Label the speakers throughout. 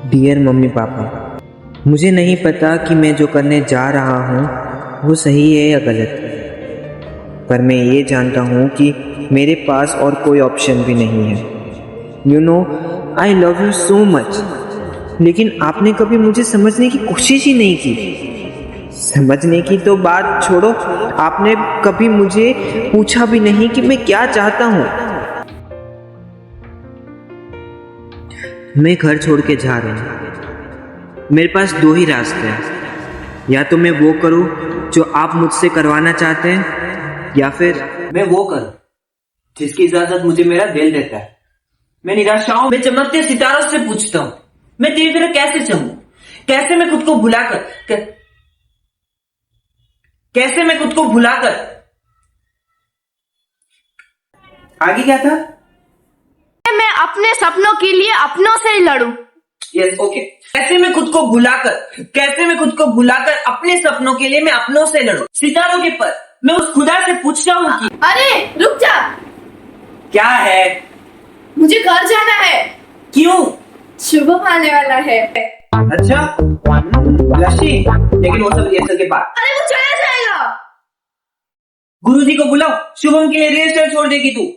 Speaker 1: Dear mummy papa, मुझे नहीं पता कि मैं जो करने जा रहा हूँ वो सही है या गलत, पर मैं ये जानता हूँ कि मेरे पास और कोई ऑप्शन भी नहीं है। You know, I love you so much, लेकिन आपने कभी मुझे समझने की कोशिश ही नहीं की। समझने की तो बात छोड़ो, आपने कभी मुझे पूछा भी नहीं कि मैं क्या चाहता हूँ। मैं घर छोड़ के जा रहा हूँ। मेरे पास दो ही रास्ते हैं, या तो मैं वो करूँ जो आप मुझसे करवाना चाहते हैं, या फिर
Speaker 2: मैं वो करूं जिसकी इजाजत मुझे मेरा दिल देता है। मैं निराशाओं में चमकते सितारों से पूछता हूं, मैं तेरी तरह कैसे चमूं? कैसे मैं खुद को भुलाकर कैसे मैं खुद को भुलाकर आगे क्या था?
Speaker 3: मैं अपने सपनों के लिए अपनों से ही लड़ूं।
Speaker 2: Yes, okay. कैसे मैं खुद को भुलाकर अपने सपनों के लिए मैं अपनों से लड़ूं। सितारों के पर मैं उस खुदा से पूछता हूँ कि
Speaker 3: अरे रुक जा,
Speaker 2: क्या है?
Speaker 3: मुझे घर जाना है।
Speaker 2: क्यों?
Speaker 3: शुभम आने वाला है।
Speaker 2: अच्छा, रशी, लेकिन वो सब रिहर्सल के बाद।
Speaker 3: अरे वो चला जाएगा।
Speaker 2: गुरुजी को बुलाओ, शुभम के लिए रिहर्सल छोड़ देगी तू।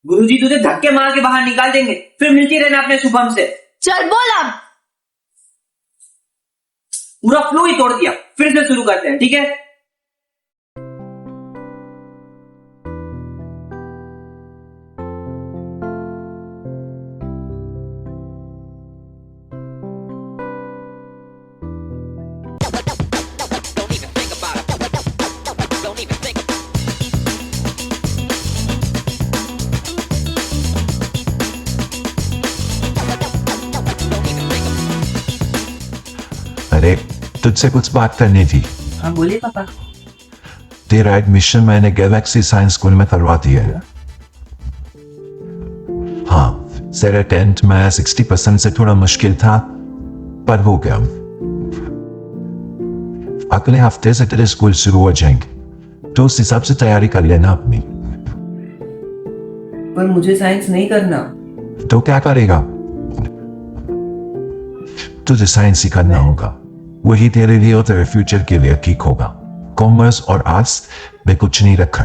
Speaker 2: गुरुजी तुझे धक्के मार के बाहर निकाल देंगे, फिर मिलती रहना अपने शुभम से।
Speaker 3: चल बोल अब।
Speaker 2: पूरा फ्लो ही तोड़ दिया, फिर से शुरू करते हैं, ठीक है?
Speaker 4: अरे तुझसे कुछ बात करनी थी।
Speaker 2: हाँ बोलिए पापा।
Speaker 4: तेरा एडमिशन मैंने गैलेक्सी साइंस स्कूल में करवा दिया है। हाँ, तेरा 10th में 60% से थोड़ा मुश्किल था, पर हो गया। अगले हफ्ते से तेरे स्कूल शुरू हो जाएंगे, तो उस हिसाब से तैयारी कर लेना अपनी।
Speaker 2: पर मुझे साइंस नहीं करना।
Speaker 4: तो क्या करेगा? तुझे साइंस ही करना होगा, वही तेरे लिए और तेरे फ्यूचर के लिए ठीक होगा। कॉमर्स और आर्ट्स में कुछ नहीं रखा,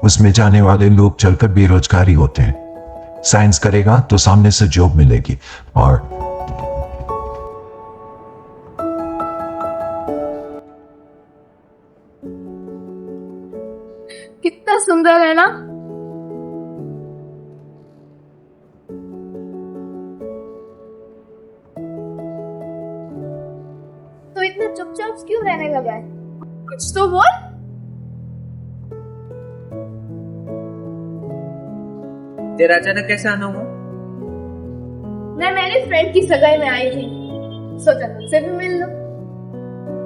Speaker 4: उसमें जाने वाले लोग चलकर बेरोजगारी होते हैं। साइंस करेगा तो सामने से जॉब मिलेगी। और
Speaker 3: कितना सुंदर है ना। तो इतना चुपचाप क्यों रहने लगा है? कुछ तो बोल।
Speaker 2: तेरा अचानक कैसे आना हुआ?
Speaker 3: मैं मेरी फ्रेंड की सगाई में आई थी, सोचा तुमसे भी मिल लो।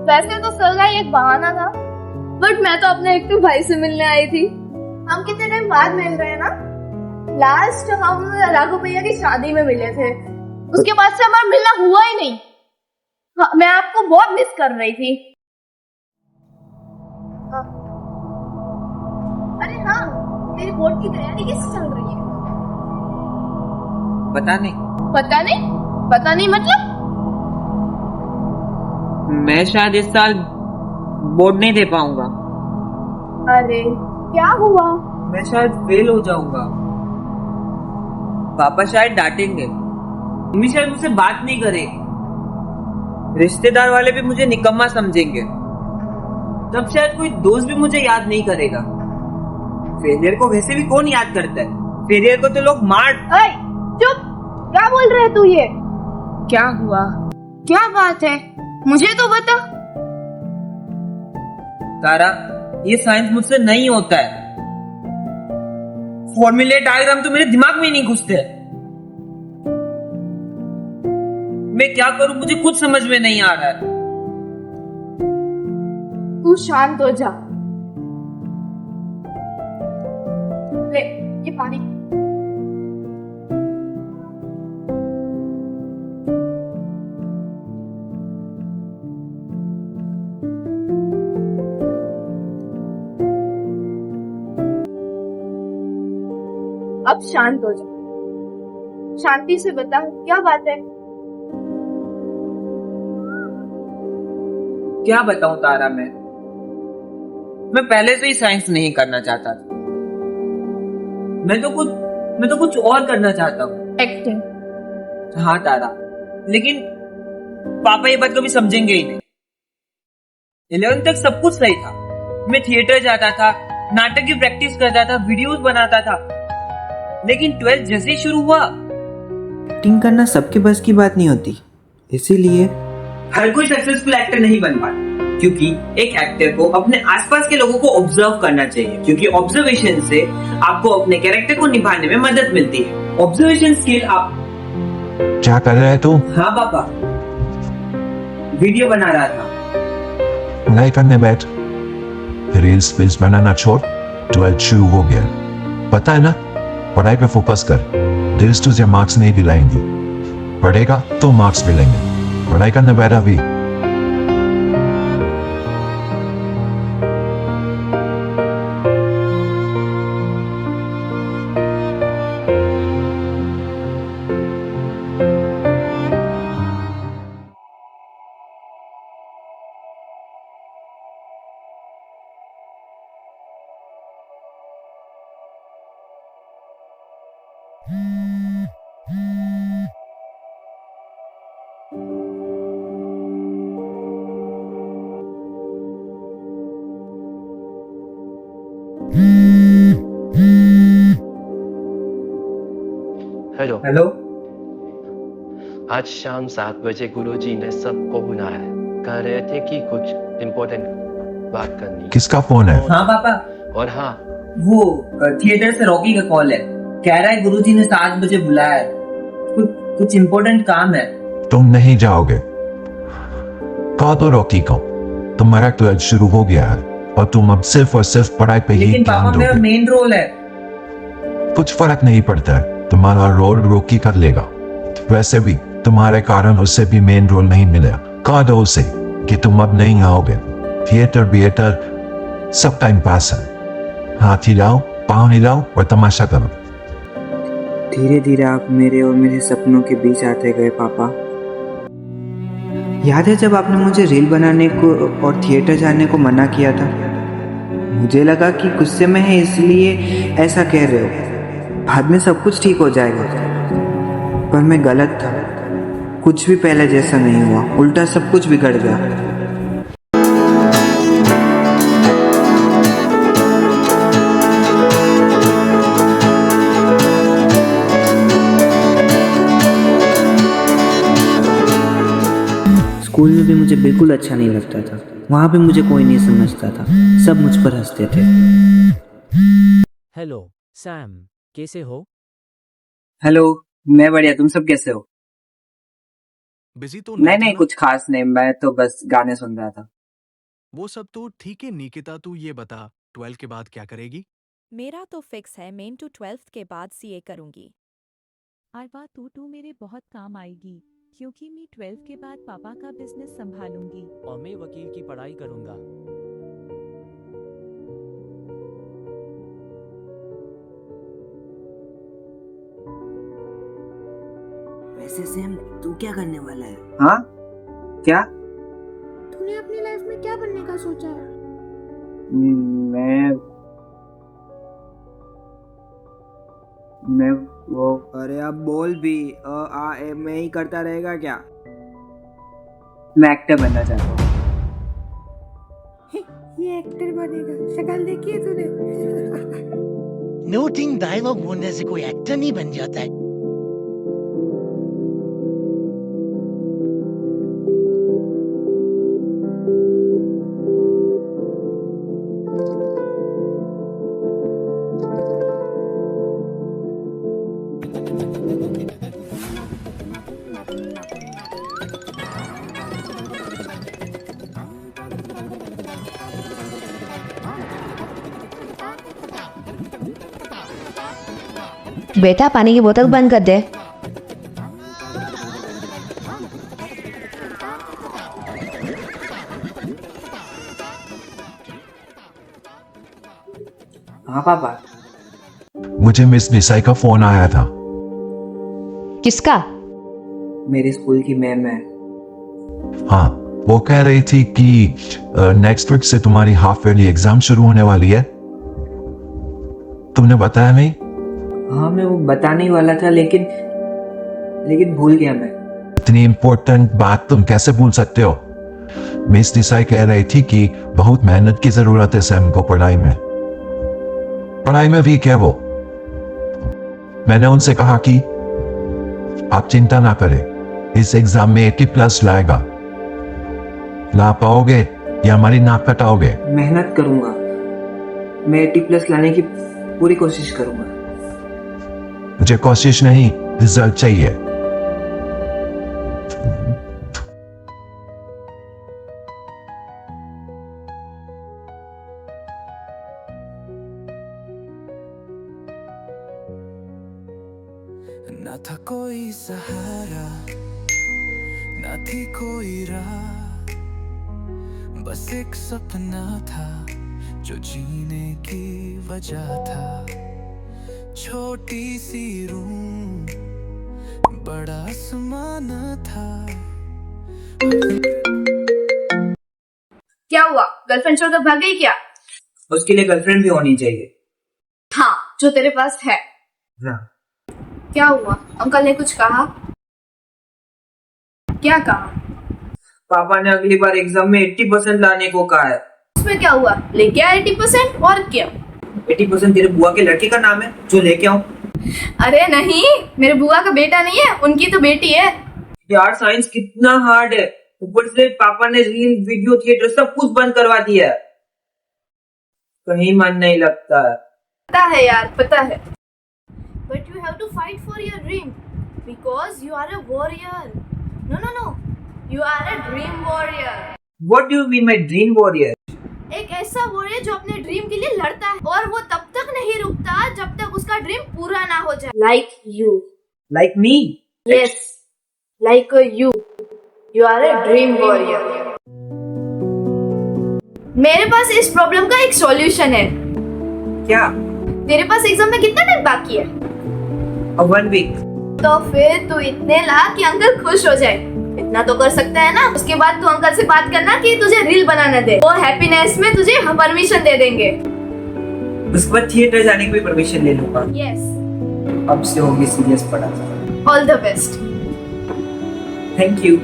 Speaker 3: वैसे तो सगाई एक बहाना था, बट मैं तो अपने एक भाई से मिलने आई थी। हम कितने टाइम बाद मिल रहे हैं ना। लास्ट हम राघव भैया की शादी में मिले थे, उसके बाद से हमारा मिलना हुआ ही नहीं। हाँ, मैं आपको बहुत मिस कर रही थी। हाँ। अरे हाँ, मेरी बोर्ड की तैयारी कैसे चल रही है?
Speaker 2: पता नहीं।
Speaker 3: पता नहीं मतलब?
Speaker 2: मैं शायद इस साल बोर्ड नहीं दे पाऊंगा।
Speaker 3: अरे क्या हुआ?
Speaker 2: मैं शायद फेल हो जाऊंगा। पापा शायद डांटेंगे, मम्मी शायद मुझसे बात नहीं करेगी, रिश्तेदार वाले भी मुझे निकम्मा समझेंगे, तब शायद कोई दोस्त भी मुझे याद नहीं करेगा। फेलियर को वैसे भी कौन याद करता है? फेलियर को तो लोग मार।
Speaker 3: चुप, क्या बोल रहे तू? ये क्या हुआ? क्या बात है, मुझे तो बता।
Speaker 2: तारा, ये साइंस मुझसे नहीं होता है। फॉर्मूले डायग्राम तो मेरे दिमाग में ही नहीं घुसते। मैं क्या करूं, मुझे कुछ समझ में नहीं आ रहा है।
Speaker 3: तू शांत हो जा। ले ये पानी। अब शांत हो जा, शांति से बता क्या बात है।
Speaker 2: क्या बताऊं तारा, मैं पहले से ही साइंस नहीं करना चाहता था। मैं तो कुछ और करना चाहता हूँ।
Speaker 3: एक्टिंग।
Speaker 2: हाँ तारा, लेकिन पापा ये बात कभी समझेंगे ही नहीं। 11th तक सब कुछ सही था। मैं थिएटर जाता था, नाटक की प्रैक्टिस करता था, वीडियोस बनाता था। लेकिन 12th जैसे ही शुरू हुआ,
Speaker 1: एक्टिंग करना सबके बस की बात नहीं होती, इसीलिए
Speaker 2: हर कोई सक्सेसफुल एक्टर नहीं बन पाता। क्योंकि एक एक्टर को अपने आसपास के लोगों को ऑब्जर्व करना चाहिए, क्योंकि ऑब्जर्वेशन से आपको अपने कैरेक्टर को निभाने में मदद मिलती है। ऑब्जर्वेशन स्किल आप।
Speaker 4: क्या कर रहा है तू?
Speaker 2: हाँ पापा, वीडियो बना रहा था।
Speaker 4: पढ़ाई करने बैठ। रील्स वील्स बनाना छोड़, 12th शुरू हो गया, पता है ना? पढ़ाई पे फोकस कर। रील्स तुझे मार्क्स नहीं दिलाएंगी, पढ़ेगा तो मार्क्स मिलेंगे। पढ़ाई करने बैठा भी।
Speaker 5: हेलो।
Speaker 2: हेलो।
Speaker 5: आज शाम 7 बजे गुरुजी ने सबको बुलाया है। कह रहे थे कि कुछ इम्पोर्टेंट बात करनी।
Speaker 4: किसका फोन है?
Speaker 2: हाँ पापा,
Speaker 5: और हाँ,
Speaker 2: वो थिएटर से रॉकी का कॉल है। कह रहा है गुरुजी ने 7 बजे बुलाया है, कुछ इम्पोर्टेंट काम है।
Speaker 4: तुम नहीं जाओगे? कहा तो रॉकी को तुम्हारा 12th शुरू हो गया है और तुम अब सिर्फ और सिर्फ पढ़ाई पे ही
Speaker 2: लेकिन
Speaker 4: ध्यान
Speaker 2: पापा मेरा
Speaker 4: दोगे।
Speaker 2: मेन रोल है।
Speaker 4: कुछ फर्क नहीं पड़ता है, तुम्हारा रोल रॉकी कर लेगा। वैसे भी तुम्हारे कारण उसे भी मेन रोल नहीं मिला। कहा दो उसे कि तुम अब नहीं आओगे। थिएटर सब टाइम पास है। हाथ हिलाओ, पाँव हिलाओ और तमाशा करो।
Speaker 1: धीरे धीरे आप मेरे और मेरे सपनों के बीच आते गए पापा। याद है जब आपने मुझे रील बनाने को और थिएटर जाने को मना किया था? मुझे लगा कि गुस्से में है इसलिए ऐसा कह रहे हो, बाद में सब कुछ ठीक हो जाएगा। पर मैं गलत था, कुछ भी पहले जैसा नहीं हुआ, उल्टा सब कुछ बिगड़ गया। स्कूल में भी मुझे बिल्कुल अच्छा नहीं लगता था, वहाँ भी मुझे कोई नहीं समझता था, सब मुझ पर हंसते थे।
Speaker 6: हेलो सैम, कैसे हो?
Speaker 2: हेलो, मैं बढ़िया, तुम सब कैसे हो?
Speaker 7: बिजी तो
Speaker 2: नहीं
Speaker 7: था
Speaker 2: नहीं,
Speaker 7: ना?
Speaker 2: कुछ खास नहीं, मैं तो बस गाने सुन रहा था।
Speaker 7: वो सब तो ठीक है निकिता, तू ये बता 12 के बाद क्या करेगी?
Speaker 8: मेरा तो फिक्स है, मेन टू 12th के बाद सीए करूंगी।
Speaker 9: अरवा तू मेरे बहुत काम आएगी, क्योंकि मैं 12 के बाद पापा का बिजनेस संभालूंगी।
Speaker 6: और मैं वकील की पढ़ाई करूंगा।
Speaker 1: वैसे सैम, तू क्या करने वाला है?
Speaker 2: हाँ क्या?
Speaker 3: तूने अपनी लाइफ में क्या बनने का सोचा है?
Speaker 2: मैं वो
Speaker 1: अरे अब बोल भी, मैं ही करता रहेगा क्या?
Speaker 2: मैं एक्टर बनना चाहता हूँ।
Speaker 3: ये एक्टर बनेगा? शक्ल देखी है तूने?
Speaker 10: नोटिंग डायलॉग बोलने से कोई एक्टर नहीं बन जाता है।
Speaker 11: बेटा पानी की बोतल बंद कर दे।
Speaker 2: हाँ पापा।
Speaker 4: मुझे मिस निसाई का फोन आया था।
Speaker 11: किसका?
Speaker 1: मेरे स्कूल की मैम है।
Speaker 4: हाँ, वो कह रही थी कि नेक्स्ट वीक से तुम्हारी हाफ ईयरली एग्जाम शुरू होने वाली है। तुमने बताया नहीं?
Speaker 1: हाँ, मैं वो बताने ही वाला था, लेकिन भूल गया मैं।
Speaker 4: इतनी इंपॉर्टेंट बात तुम कैसे भूल सकते हो? मिस निसाई कह रही थी कि बहुत मेहनत की जरूरत है सैम को पढ़ाई में भी क्या वो। मैंने उनसे कहा कि आप चिंता ना करें, इस एग्जाम में 80+ लाएगा। ला पाओगे या हमारी नाक कटाओगे?
Speaker 1: मेहनत करूंगा, मैं 80+ लाने की पूरी कोशिश करूंगा।
Speaker 4: मुझे कोशिश नहीं, रिजल्ट चाहिए।
Speaker 12: न था कोई सहारा, न थी कोई राह, बस एक सपना था जो जीने की वजह था। छोटी सी रूम, बड़ा आसमान था।
Speaker 3: क्या हुआ, गर्लफ्रेंड छोड़कर भाग गई क्या?
Speaker 1: उसके लिए गर्लफ्रेंड भी होनी चाहिए।
Speaker 3: हाँ, जो तेरे पास है।
Speaker 1: हाँ।
Speaker 3: क्या हुआ, अंकल ने कुछ कहा? क्या कहा?
Speaker 1: पापा ने अगली बार एग्जाम में 80% लाने को कहा है।
Speaker 3: उसमें क्या हुआ, लेके आया 80%? और क्या?
Speaker 1: 80% तेरे बुआ के लड़के का नाम है जो लेके आऊं?
Speaker 3: अरे नहीं, मेरे बुआ का बेटा नहीं है, उनकी तो बेटी है।
Speaker 1: यार, साइंस कितना हार्ड है। ऊपर से पापा ने रील, वीडियो, थिएटर सब कुछ बंद करवा दिया है। कहीं मन नहीं लगता है।
Speaker 3: पता है यार, पता है। But you have to fight for your dream because you are a warrior. No. You are a dream warrior.
Speaker 1: What do you mean my dream warrior?
Speaker 3: एक ऐसा वॉरियर जो अपने ड्रीम के लिए लड़ता है और वो तब तक नहीं रुकता जब तक उसका ड्रीम पूरा ना हो जाए। Like you.
Speaker 1: Like me?
Speaker 3: Yes. Like you. You are a dream warrior. मेरे पास इस प्रॉब्लम का एक सॉल्यूशन है।
Speaker 1: क्या?
Speaker 3: तेरे पास एग्जाम में कितना टाइम बाकी है?
Speaker 1: 1 week.
Speaker 3: तो फिर तू इतने ला कि अंकल खुश हो जाए। इतना तो कर सकता है ना। उसके बाद तू अंकल से बात करना कि तुझे रील बनाने दे। वो हैप्पीनेस में तुझे परमिशन दे देंगे।
Speaker 1: उसके बाद थिएटर जाने की भी परमिशन ले लूंगा।
Speaker 3: यस।
Speaker 1: अब से होगी सीरियस पढ़ा।
Speaker 3: All the best.
Speaker 1: Thank you.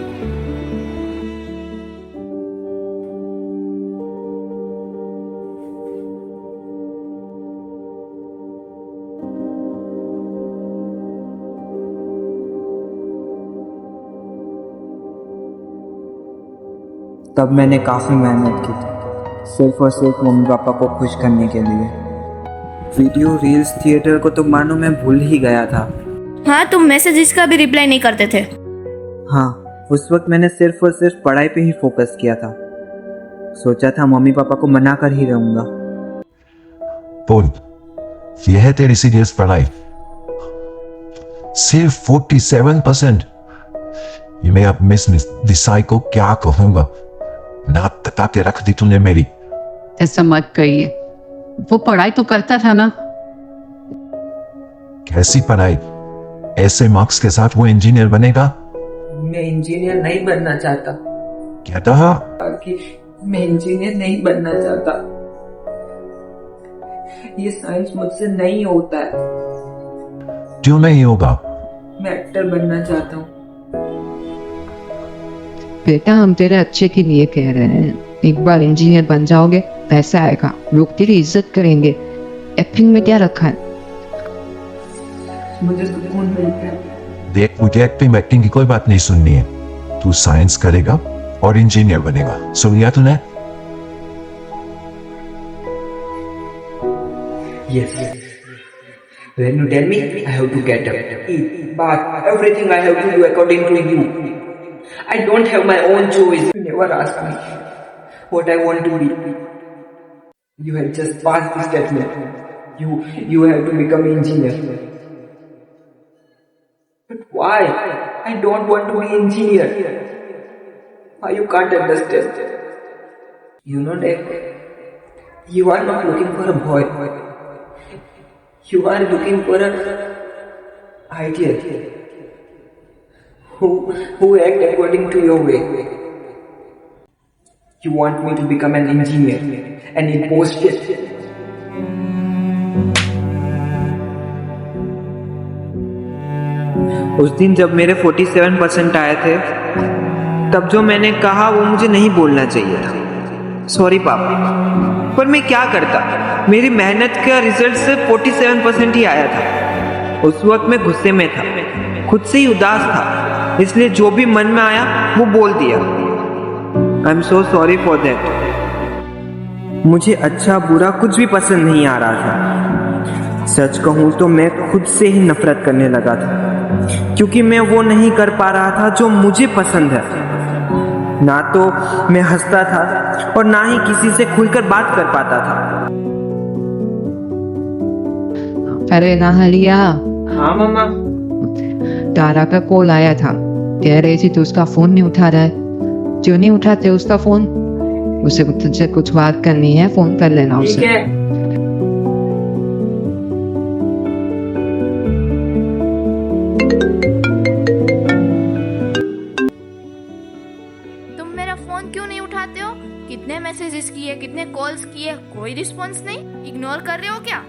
Speaker 1: तब मैंने काफ़ी मेहनत की थी, सिर्फ और सिर्फ मम्मी पापा को खुश करने के लिए। वीडियो, रील्स, थिएटर को तो मानो मैं भूल ही गया था।
Speaker 3: हाँ, तुम मैसेजेस का भी रिप्लाई नहीं करते थे।
Speaker 1: हाँ, उस वक्त मैंने सिर्फ और सिर्फ पढ़ाई पे ही फोकस किया था। सोचा था मम्मी पापा को मना कर ही रहूंगा।
Speaker 4: बोल, यह है तेरी सीरियस पढ़ाई? सिर्फ 47%? ये मैं अब मिस निसाई को क्या कहूंगा? नाक तता के रख दी तूने मेरी।
Speaker 13: ऐसा मत कहिए, वो पढ़ाई तो करता था ना।
Speaker 4: कैसी पढ़ाई? ऐसे मार्क्स के साथ वो इंजीनियर बनेगा?
Speaker 1: मैं इंजीनियर नहीं बनना चाहता।
Speaker 4: क्या कहा?
Speaker 1: कि मैं इंजीनियर नहीं बनना चाहता। ये साइंस मुझसे नहीं होता है।
Speaker 4: क्यों नहीं होगा?
Speaker 1: मैं एक्टर बनना चाहता हूँ।
Speaker 13: बेटा, हम तेरे अच्छे के लिए कह रहे हैं। एक बार इंजीनियर बन जाओगे, पैसा आएगा, लोग तेरी इज्जत करेंगे। एक्टिंग में क्या रखा है?
Speaker 1: मुझे सुकून मिलता है।
Speaker 4: देख, मुझे एक्टिंग की कोई बात नहीं सुननी है। तू साइंस करेगा और इंजीनियर बनेगा, सुन लिया तूने?
Speaker 1: Yes. When you tell me, I have to get up, eat, bath, everything I have to do according to you. I don't have my own choice. You never ask me what I want to be. You have just passed this statement. You have to become an engineer. But why? I don't want to be an engineer. Why you can't understand? You know that you are not looking for a boy.
Speaker 2: You are looking for an ideal who act according to your way. You want me to become an engineer and impose it. उस दिन जब मेरे 47% आए थे, तब जो मैंने कहा वो मुझे नहीं बोलना चाहिए था। सॉरी पापा, पर मैं क्या करता, मेरी मेहनत का रिजल्ट सिर्फ 47% ही आया था। उस वक्त मैं गुस्से में था, खुद से ही उदास था, इसलिए जो भी मन में आया वो बोल दिया। I am so sorry for that. मुझे अच्छा बुरा कुछ भी पसंद नहीं आ रहा था। सच कहूँ तो मैं खुद से ही नफरत करने लगा था, क्योंकि मैं वो नहीं कर पा रहा था जो मुझे पसंद है। ना तो मैं हंसता था और ना ही किसी से खुलकर बात कर पाता था।
Speaker 13: अरे नहा लिया?
Speaker 2: हाँ मम्मा।
Speaker 13: तारा का कॉल आया था, कह रही थी तो उसका फोन नहीं उठा रहा है। क्यों नहीं उठाते उसका फोन? उसे तुझसे कुछ बात करनी है, फोन कर लेना उसे।
Speaker 2: ठीक है।
Speaker 3: तुम मेरा फोन क्यों नहीं उठाते हो? कितने मैसेजेस किए, कितने कॉल्स किए, कोई रिस्पॉन्स नहीं। इग्नोर कर रहे हो क्या?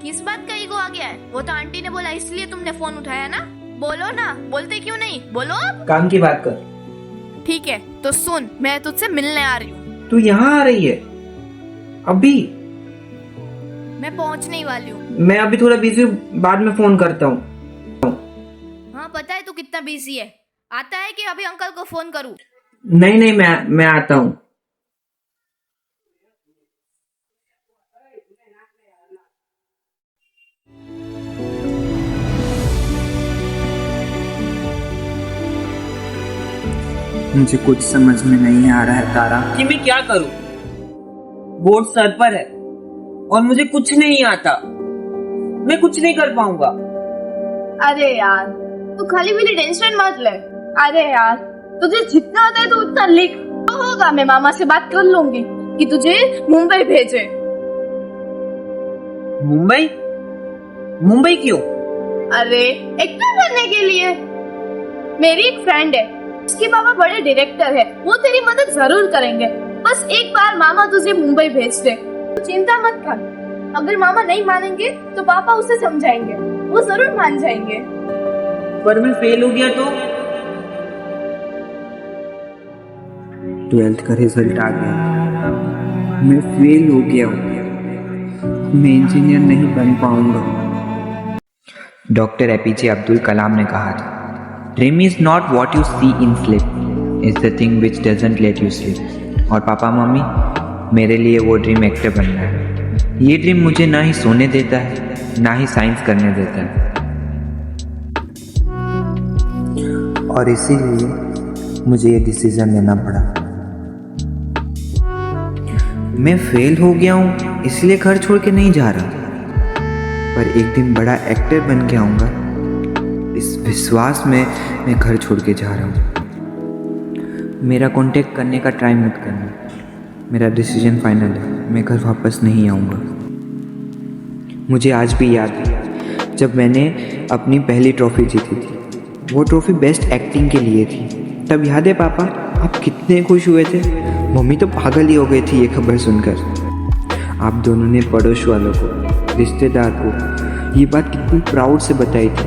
Speaker 3: किस बात का ईगो आ गया है? वो तो आंटी ने बोला इसलिए तुमने फोन उठाया ना। बोलो ना, बोलते क्यों नहीं? बोलो अब।
Speaker 2: काम की बात कर।
Speaker 3: ठीक है तो सुन, मैं तुझसे मिलने आ रही हूँ।
Speaker 2: तू यहाँ आ रही है अभी?
Speaker 3: मैं पहुँचने ही वाली हूँ।
Speaker 2: मैं अभी थोड़ा बिजी हूँ, बाद में फोन करता हूँ।
Speaker 3: हाँ पता है तू कितना बिजी है। आता है कि अभी अंकल को फोन करूँ?
Speaker 2: नहीं नहीं, मैं आता हूँ।
Speaker 1: मुझे कुछ समझ में नहीं आ रहा है तारा
Speaker 2: कि मैं क्या करूं। बोर्ड सर पर है और मुझे कुछ नहीं आता। मैं कुछ नहीं कर पाऊंगा।
Speaker 3: अरे यार तू खाली मेरी टेंशन मत ले। अरे यार तुझे जितना होता है तू उतना लिख तो होगा। मैं मामा से बात कर लूंगी कि तुझे मुंबई भेजे।
Speaker 2: मुंबई? मुंबई क्यों?
Speaker 3: अरे एक्टर बनने के लिए। मेरी एक फ्रेंड है, उसके पापा बड़े डायरेक्टर है, वो तेरी मदद जरूर करेंगे। बस एक बार मामा तुझे मुंबई भेज दे। तू चिंता मत कर। अगर मामा नहीं मानेंगे तो पापा उसे समझाएंगे, वो जरूर मान जाएंगे।
Speaker 2: पर मैं फेल हो गया तो?
Speaker 1: 12th का रिजल्ट आ गया, मैं फेल हो गया हूँ, मैं इंजीनियर नहीं बन पाऊंगा। डॉक्टर एपीजे अब्दुल कलाम ने कहा था, dream is not what you see in sleep, is the thing which doesn't let you sleep. और पापा मम्मी, मेरे लिए वो ड्रीम एक्टर बनना है। ये ड्रीम मुझे ना ही सोने देता है, ना ही साइंस करने देता है। और इसीलिए मुझे ये डिसीजन लेना पड़ा। मैं फेल हो गया हूँ इसलिए घर छोड़ के नहीं जा रहा, पर एक दिन बड़ा एक्टर बन के आऊँगा, इस विश्वास में मैं घर छोड़ के जा रहा हूँ। मेरा कांटेक्ट करने का ट्राई मत करना, मेरा डिसीजन फाइनल है, मैं घर वापस नहीं आऊँगा। मुझे आज भी याद है जब मैंने अपनी पहली ट्रॉफी जीती थी, वो ट्रॉफी बेस्ट एक्टिंग के लिए थी। तब याद है पापा आप कितने खुश हुए थे? मम्मी तो पागल ही हो गई थी ये खबर सुनकर। आप दोनों ने पड़ोस वालों को, रिश्तेदार को ये बात कितनी प्राउड से बताई थी।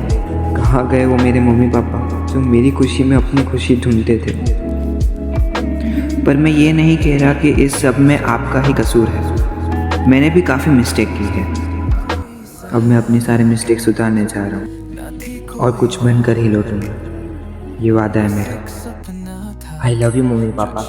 Speaker 1: कहाँ गए वो मेरे मम्मी पापा जो मेरी खुशी में अपनी खुशी ढूंढते थे? पर मैं ये नहीं कह रहा कि इस सब में आपका ही कसूर है, मैंने भी काफ़ी मिस्टेक की है। अब मैं अपनी सारे मिस्टेक सुधारने जा रहा हूँ और कुछ बनकर ही लौटूंगा, ये वादा है मेरा।
Speaker 2: I love you mummy papa.